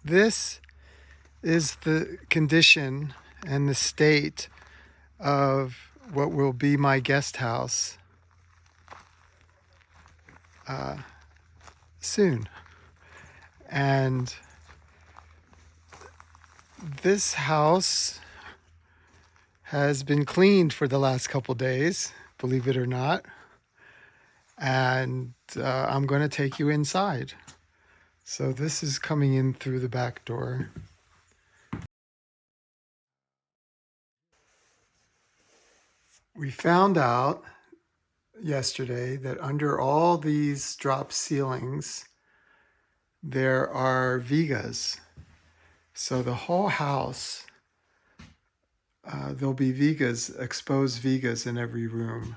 This is the condition and the state of what will be my guest house soon. And this house has been cleaned for the last couple days, believe it or not. And I'm going to take you inside. So this is coming in through the back door. We found out yesterday that under all these drop ceilings, there are vigas. So the whole house, there'll be vigas, exposed vigas in every room.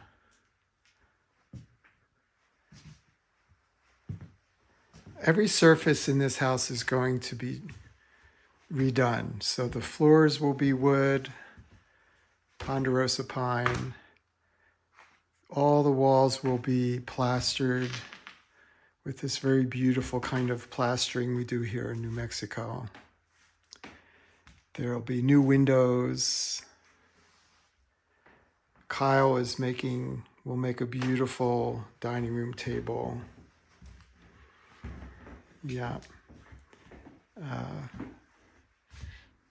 Every surface in this house is going to be redone. So the floors will be wood, ponderosa pine. All the walls will be plastered with this very beautiful kind of plastering we do here in New Mexico. There'll be new windows. Kyle will make a beautiful dining room table. Yeah.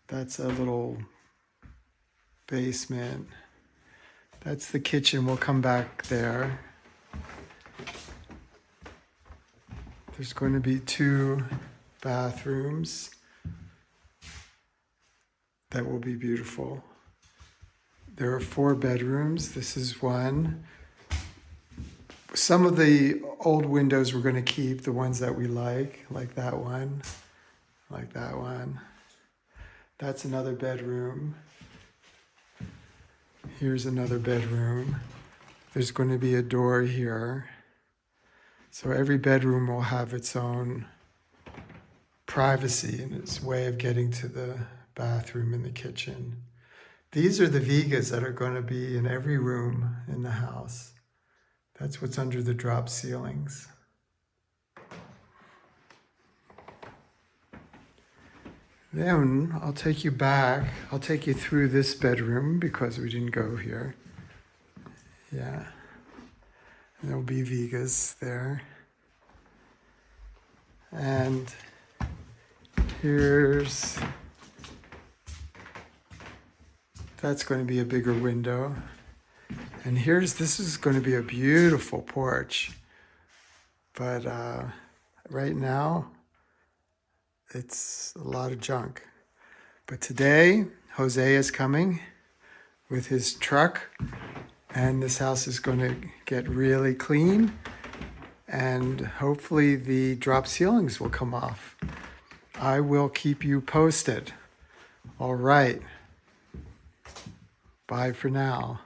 That's a little basement. That's the kitchen. We'll come back there. There's going to be 2 bathrooms that will be beautiful. There are 4 bedrooms. This is one. Some of the old windows we're going to keep, the ones that we like that one, like that one. That's another bedroom. Here's another bedroom. There's going to be a door here. So every bedroom will have its own privacy and its way of getting to the bathroom and the kitchen. These are the vigas that are going to be in every room in the house. That's what's under the drop ceilings. Then I'll take you back. I'll take you through this bedroom because we didn't go here. Yeah. And there'll be vigas there. And that's going to be a bigger window. And this is going to be a beautiful porch. But right now, it's a lot of junk. But today, Jose is coming with his truck, and this house is going to get really clean, and hopefully the drop ceilings will come off. I will keep you posted. All right. Bye for now.